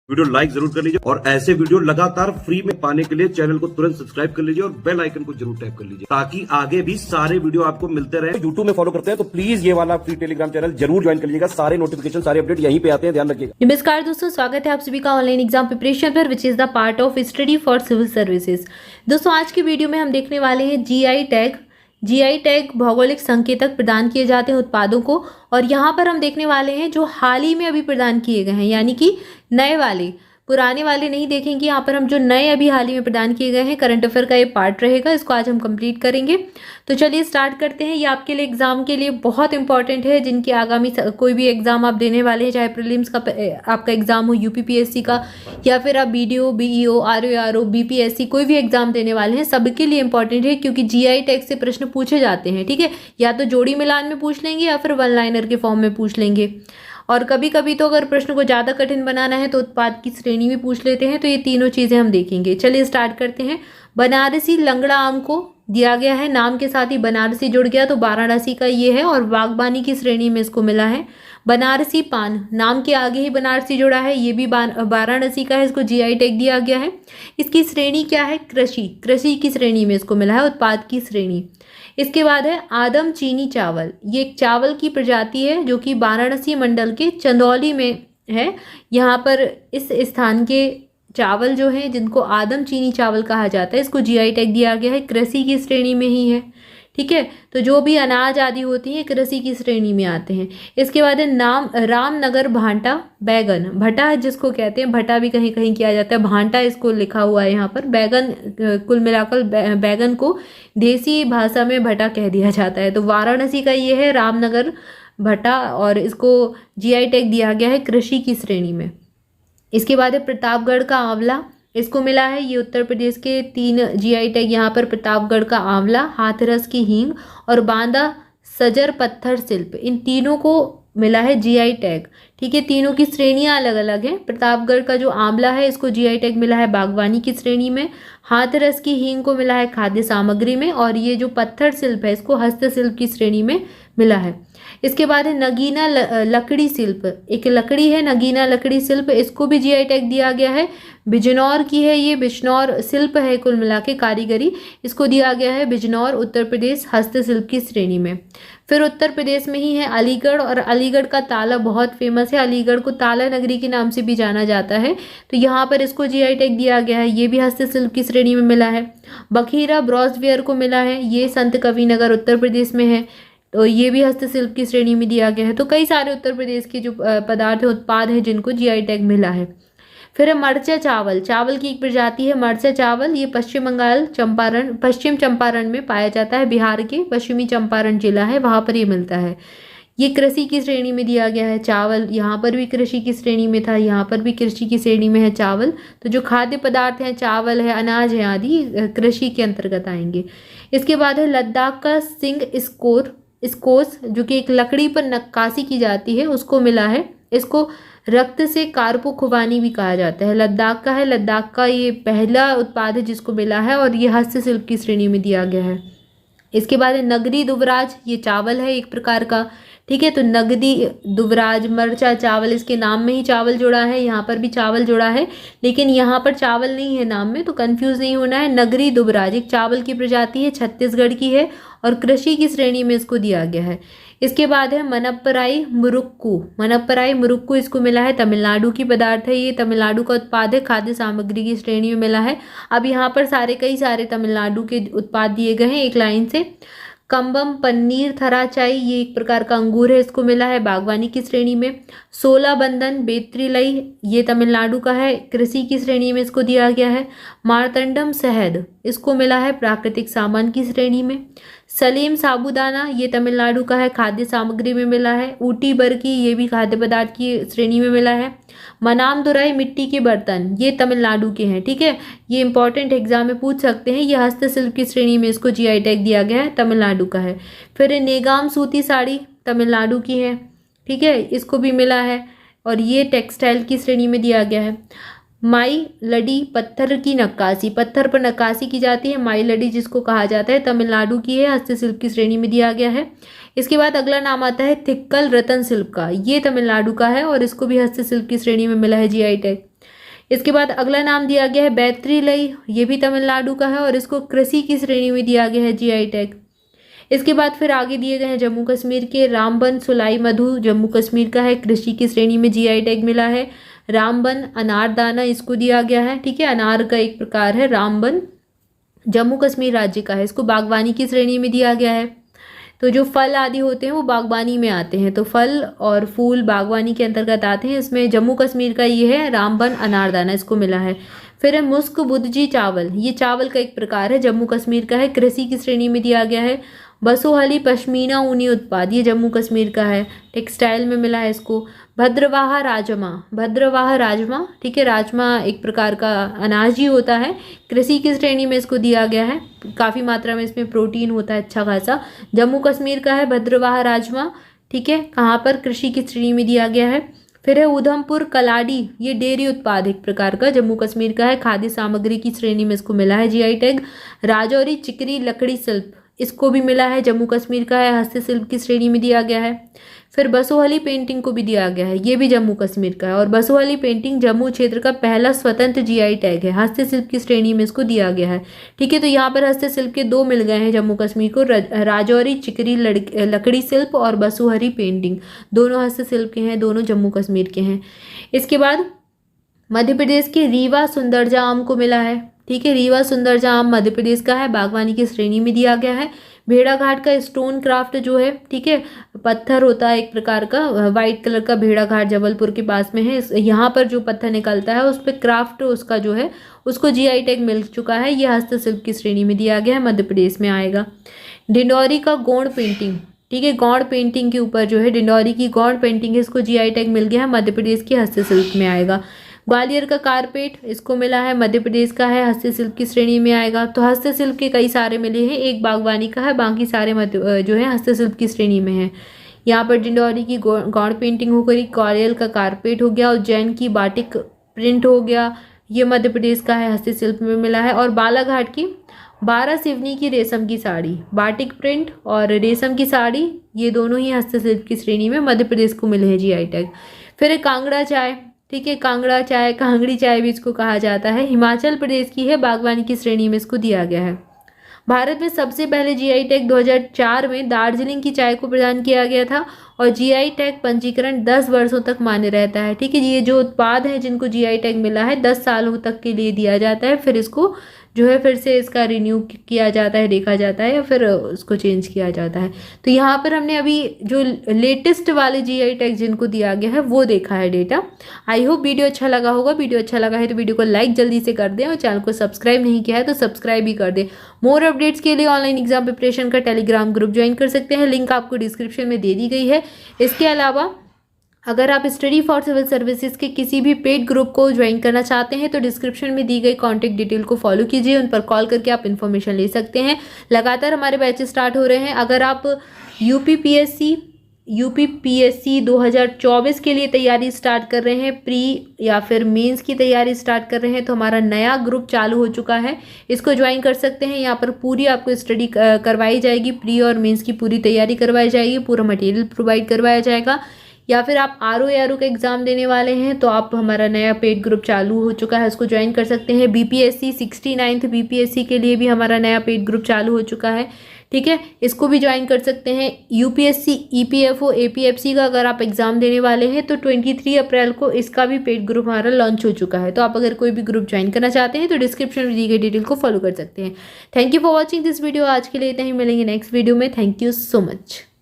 Video like जरूर कर लीजिए और ऐसे वीडियो लगातार फ्री में पाने के लिए चैनल को तुरंत सब्सक्राइब कर लीजिए और बेल आइकन को जरूर टैप कर लीजिए ताकि आगे भी सारे वीडियो आपको मिलते रहे। यूट्यूब में फॉलो करते हैं तो प्लीज ये वाला फ्री टेलीग्राम चैनल जरूर ज्वाइन कर लीजिएगा। सारे नोटिफिकेशन सारे अपडेट यहीं पे आते हैं, ध्यान रखिएगा। नमस्कार दोस्तों, स्वागत है आप सभी का ऑनलाइन एग्जाम प्रिपरेशन पर which is the part of study for civil services. दोस्तों आज की वीडियो में हम देखने वाले हैं जीआई टैग भौगोलिक संकेतक प्रदान किए जाते हैं उत्पादों को, और यहाँ पर हम देखने वाले हैं जो हाल ही में अभी प्रदान किए गए हैं, यानी कि नए वाले, पुराने वाले नहीं देखेंगे। यहाँ पर हम जो नए अभी हाल ही में प्रदान किए गए हैं, करंट अफेयर का ये पार्ट रहेगा, इसको आज हम कंप्लीट करेंगे। तो चलिए स्टार्ट करते हैं। ये आपके लिए एग्जाम के लिए बहुत इंपॉर्टेंट है, जिनकी आगामी कोई भी एग्जाम आप देने वाले हैं, चाहे प्रीलिम्स का आपका एग्जाम हो, यूपीपीएससी का, या फिर आप बीडीओ, बीईओ, आरओ, बीपीएससी कोई भी एग्जाम देने वाले हैं, सबके लिए इंपॉर्टेंट है, क्योंकि जीआई टैग से प्रश्न पूछे जाते हैं। ठीक है, या तो जोड़ी मिलान में पूछ लेंगे या फिर वन लाइनर के फॉर्म में पूछ लेंगे, और कभी कभी तो अगर प्रश्न को ज़्यादा कठिन बनाना है तो उत्पाद की श्रेणी भी पूछ लेते हैं। तो ये तीनों चीज़ें हम देखेंगे। चलिए स्टार्ट करते हैं। बनारसी लंगड़ा आम को दिया गया है, नाम के साथ ही बनारसी जुड़ गया तो वाराणसी का ये है, और बागबानी की श्रेणी में इसको मिला है। बनारसी पान, नाम के आगे ही बनारसी जुड़ा है, ये भी वाराणसी का है, इसको जीआई टैग दिया गया है। इसकी श्रेणी क्या है? कृषि की श्रेणी में इसको मिला है, उत्पाद की श्रेणी। इसके बाद है आदम चीनी चावल, ये एक चावल की प्रजाति है जो कि वाराणसी मंडल के चंदौली में है। यहाँ पर इस स्थान के चावल जो हैं, जिनको आदम चीनी चावल कहा जाता है, इसको जीआई टैग दिया गया है, कृषि की श्रेणी में ही है। ठीक है, तो जो भी अनाज आदि होती हैं कृषि की श्रेणी में आते हैं। इसके बाद है नाम रामनगर भांटा बैगन, भटा है जिसको कहते हैं, भटा भी कहीं कहीं किया जाता है, भांटा इसको लिखा हुआ है यहाँ पर। बैगन, कुल मिलाकर बैगन को देसी भाषा में भटा कह दिया जाता है। तो वाराणसी का ये है रामनगर भटा, और इसको जीआई टैग दिया गया है कृषि की श्रेणी में। इसके बाद है प्रतापगढ़ का आंवला, इसको मिला है, ये उत्तर प्रदेश के 3 जीआई टैग यहाँ पर, प्रतापगढ़ का आंवला, हाथरस की हींग और बांदा सजर पत्थर शिल्प, इन तीनों को मिला है जीआई टैग। ठीक है, तीनों की श्रेणियाँ अलग अलग हैं। प्रतापगढ़ का जो आंवला है इसको जीआई टैग मिला है बागवानी की श्रेणी में, हाथरस की हींग को मिला है खाद्य सामग्री में, और ये जो पत्थर शिल्प है इसको हस्तशिल्प की श्रेणी में मिला है। इसके बाद है नगीना लकड़ी शिल्प, एक लकड़ी है नगीना लकड़ी शिल्प, इसको भी जीआई टैग दिया गया है। बिजनौर की है ये, बिजनौर शिल्प है कुल मिला के कारीगरी, इसको दिया गया है बिजनौर उत्तर प्रदेश हस्तशिल्प की श्रेणी में। फिर उत्तर प्रदेश में ही है अलीगढ़, और अलीगढ़ का ताला बहुत फेमस है, अलीगढ़ को ताला नगरी के नाम से भी जाना जाता है, तो यहाँ पर इसको जीआई टैग दिया गया है, ये भी हस्तशिल्प की श्रेणी में मिला है। बखीरा ब्रॉसवेयर को मिला है, ये संत कवि नगर उत्तर प्रदेश में है, तो ये भी हस्तशिल्प की श्रेणी में दिया गया है। तो कई सारे उत्तर प्रदेश के जो पदार्थ उत्पाद हैं जिनको जीआई टैग मिला है। फिर है मरचा चावल, चावल की एक प्रजाति है मरचा चावल, ये पश्चिम चंपारण में पाया जाता है, बिहार के पश्चिमी चंपारण जिला है, वहाँ पर ये मिलता है। ये कृषि की श्रेणी में दिया गया है चावल, यहाँ पर भी कृषि की श्रेणी में था, यहाँ पर भी कृषि की श्रेणी में है चावल। तो जो खाद्य पदार्थ हैं, चावल है, अनाज है आदि, कृषि के अंतर्गत आएंगे। इसके बाद है लद्दाख का सिंग स्कोस, जो कि एक लकड़ी पर नक्काशी की जाती है, उसको मिला है। इसको रक्त से कारपो खुबानी भी कहा जाता है, लद्दाख का है, लद्दाख का ये पहला उत्पाद है जिसको मिला है, और ये हस्तशिल्प की श्रेणी में दिया गया है। इसके बाद है नगरी दुबराज, ये चावल है एक प्रकार का। ठीक है, तो नगदी दुबराज मरचा चावल, इसके नाम में ही चावल जुड़ा है, यहाँ पर भी चावल जुड़ा है, लेकिन यहाँ पर चावल नहीं है नाम में, तो कंफ्यूज नहीं होना है। नगरी दुबराज एक चावल की प्रजाति है, छत्तीसगढ़ की है, और कृषि की श्रेणी में इसको दिया गया है। इसके बाद है मनप्पराई मुरुक्कू, इसको मिला है, तमिलनाडु की पदार्थ है, ये तमिलनाडु का उत्पाद है, खाद्य सामग्री की श्रेणी में मिला है। अब यहाँ पर कई सारे तमिलनाडु के उत्पाद दिए गए हैं एक लाइन से। कंबम पन्नीर थराचाई, ये एक प्रकार का अंगूर है, इसको मिला है बागवानी की श्रेणी में। सोला बंधन बेत्रिलई, ये तमिलनाडु का है, कृषि की श्रेणी में इसको दिया गया है। मार्तंडम शहद, इसको मिला है प्राकृतिक सामान की श्रेणी में। सलीम साबूदाना, ये तमिलनाडु का है, खाद्य सामग्री में मिला है। ऊटी बरकी, ये भी खाद्य पदार्थ की श्रेणी में मिला है। मनामदुराई मिट्टी के बर्तन, ये तमिलनाडु के हैं। ठीक है, ये इंपॉर्टेंट एग्जाम में पूछ सकते हैं, ये हस्तशिल्प की श्रेणी में इसको जीआई टैग दिया गया है, तमिलनाडु का है। फिर नेगाम सूती साड़ी, तमिलनाडु की है। ठीक है, इसको भी मिला है, और ये टेक्सटाइल की श्रेणी में दिया गया है। माई लडी, पत्थर की नक्काशी, पत्थर पर नक्काशी की जाती है, माई लडी जिसको कहा जाता है, तमिलनाडु की है, हस्तशिल्प की श्रेणी में दिया गया है। इसके बाद अगला नाम आता है थिक्कल रतन शिल्प का, ये तमिलनाडु का है, और इसको भी हस्तशिल्प की श्रेणी में मिला है जीआई टैग। इसके बाद अगला नाम दिया गया है बैतरीलई, ये भी तमिलनाडु का है और इसको कृषि की श्रेणी में दिया गया है जीआई टैग। इसके बाद फिर आगे दिए गए हैं जम्मू कश्मीर के रामबन सुलाई मधु, जम्मू कश्मीर का है, कृषि की श्रेणी में जीआई टैग मिला है। रामबन अनारदाना इसको दिया गया है, ठीक है, अनार का एक प्रकार है। रामबन जम्मू कश्मीर राज्य का है, इसको बागवानी की श्रेणी में दिया गया है। तो जो फल आदि होते हैं वो बागवानी में आते हैं, तो फल और फूल बागवानी के अंतर्गत आते हैं। इसमें जम्मू कश्मीर का ये है रामबन अनारदाना, इसको मिला है। फिर है मुस्क बुदजी चावल, ये चावल का एक प्रकार है, जम्मू कश्मीर का है, कृषि की श्रेणी में दिया गया है। बसोहली पश्मीना ऊनी उत्पाद, ये जम्मू कश्मीर का है, टेक्सटाइल में मिला है इसको। भद्रवाह राजमा, भद्रवाह राजमा, ठीक है, राजमा एक प्रकार का अनाज ही होता है, कृषि की श्रेणी में इसको दिया गया है। काफ़ी मात्रा में इसमें प्रोटीन होता है अच्छा खासा। जम्मू कश्मीर का है भद्रवाह राजमा, ठीक है, कहाँ पर, कृषि की श्रेणी में दिया गया है। फिर है उधमपुर कलाडी, ये डेयरी उत्पाद एक प्रकार का, जम्मू कश्मीर का है, खाद्य सामग्री की श्रेणी में इसको मिला है जीआई टैग। राजौरी चिकरी लकड़ी शिल्प, इसको भी मिला है, जम्मू कश्मीर का है, हस्तशिल्प की श्रेणी में दिया गया है। फिर बसोहली पेंटिंग को भी दिया गया है, ये भी जम्मू कश्मीर का है, और बसोहली पेंटिंग जम्मू क्षेत्र का पहला स्वतंत्र जीआई टैग है, हस्तशिल्प की श्रेणी में इसको दिया गया है, ठीक है। तो यहाँ पर हस्तशिल्प के 2 मिल गए हैं जम्मू कश्मीर को, राजौरी चिकरी लकड़ी शिल्प और बसोहली पेंटिंग, दोनों हस्तशिल्प के हैं, दोनों जम्मू कश्मीर के हैं। इसके बाद मध्य प्रदेश के रीवा सुंदरजा आम को मिला है, ठीक है, रीवा सुंदरजा आम मध्य प्रदेश का है, बागवानी की श्रेणी में दिया गया है। भेड़ाघाट का स्टोन क्राफ्ट जो है, ठीक है, पत्थर होता है एक प्रकार का, वाइट कलर का, भेड़ाघाट जबलपुर के पास में है। यहाँ पर जो पत्थर निकलता है उस पर क्राफ्ट उसका जो है उसको जीआई टैग मिल चुका है, यह हस्तशिल्प की श्रेणी में दिया गया है, मध्य प्रदेश में आएगा। डिंडौरी का गौड़ पेंटिंग, ठीक है, गौड़ पेंटिंग के ऊपर जो है डिंडौरी की गौड़ पेंटिंग है, इसको जीआई टैग मिल गया है, मध्य प्रदेश के हस्तशिल्प में आएगा। ग्वालियर का कारपेट, इसको मिला है, मध्य प्रदेश का है, हस्तशिल्प की श्रेणी में आएगा। तो हस्तशिल्प के कई सारे मिले हैं, एक बागवानी का है, बाकी सारे जो है हस्तशिल्प की श्रेणी में है। यहाँ पर डिंडौरी की गौड़ पेंटिंग हो गई, ग्वालियर का कारपेट हो गया, उज्जैन की बाटिक प्रिंट हो गया, ये मध्य प्रदेश का है, हस्तशिल्प में मिला है। और बालाघाट की 12 सिवनी की रेशम की साड़ी, बाटिक प्रिंट और रेशम की साड़ी, ये दोनों ही हस्तशिल्प की श्रेणी में मध्य प्रदेश को मिले हैं जीआई टैग। फिर कांगड़ा चाय, ठीक है, कांगड़ा चाय, कांगड़ी चाय भी इसको कहा जाता है, हिमाचल प्रदेश की है, बागवानी की श्रेणी में इसको दिया गया है। भारत में सबसे पहले जीआई टैग 2004 में दार्जिलिंग की चाय को प्रदान किया गया था और जीआई टैग पंजीकरण 10 वर्षों तक मान्य रहता है, ठीक है। ये जो उत्पाद हैं जिनको जीआई टैग मिला है 10 सालों तक के लिए दिया जाता है, फिर इसको जो है फिर से इसका रिन्यू किया जाता है, देखा जाता है या फिर उसको चेंज किया जाता है। तो यहाँ पर हमने अभी जो लेटेस्ट वाले जीआई टैग जिनको दिया गया है वो देखा है डेटा। आई होप वीडियो अच्छा लगा होगा। वीडियो अच्छा लगा है तो वीडियो को लाइक जल्दी से कर दें और चैनल को सब्सक्राइब नहीं किया है तो सब्सक्राइब भी कर दें। मोर अपडेट्स के लिए ऑनलाइन एग्जाम प्रिपरेशन का टेलीग्राम ग्रुप ज्वाइन कर सकते हैं, लिंक आपको डिस्क्रिप्शन में दे दी गई है। इसके अलावा अगर आप स्टडी फॉर सिविल सर्विसेज के किसी भी पेड ग्रुप को ज्वाइन करना चाहते हैं तो डिस्क्रिप्शन में दी गई कॉन्टैक्ट डिटेल को फॉलो कीजिए, उन पर कॉल करके आप इन्फॉर्मेशन ले सकते हैं। लगातार हमारे बैचेस स्टार्ट हो रहे हैं। अगर आप यूपीपीएससी 2024 के लिए तैयारी स्टार्ट कर रहे हैं, प्री या फिर मेंस की तैयारी स्टार्ट कर रहे हैं, तो हमारा नया ग्रुप चालू हो चुका है, इसको ज्वाइन कर सकते हैं। यहाँ पर पूरी आपको स्टडी करवाई जाएगी, प्री और मेंस की पूरी तैयारी करवाई जाएगी, पूरा मटेरियल प्रोवाइड करवाया जाएगा। या फिर आप आरओ का एग्ज़ाम देने वाले हैं तो आप हमारा नया पेड ग्रुप चालू हो चुका है, उसको ज्वाइन कर सकते हैं। बीपीएससी 69th बीपीएससी के लिए भी हमारा नया पेड ग्रुप चालू हो चुका है, ठीक है, इसको भी ज्वाइन कर सकते हैं। यूपीएससी ईपीएफओ एपीएफसी का अगर आप एग्ज़ाम देने वाले हैं तो 23 अप्रैल को इसका भी पेड ग्रुप हमारा लॉन्च हो चुका है। तो आप अगर कोई भी ग्रुप ज्वाइन करना चाहते हैं तो डिस्क्रिप्शन में दी गई डिटेल को फॉलो कर सकते हैं। Thank you for watching this video. आज के लिए इतना ही, मिलेंगे नेक्स्ट वीडियो में। Thank you so much.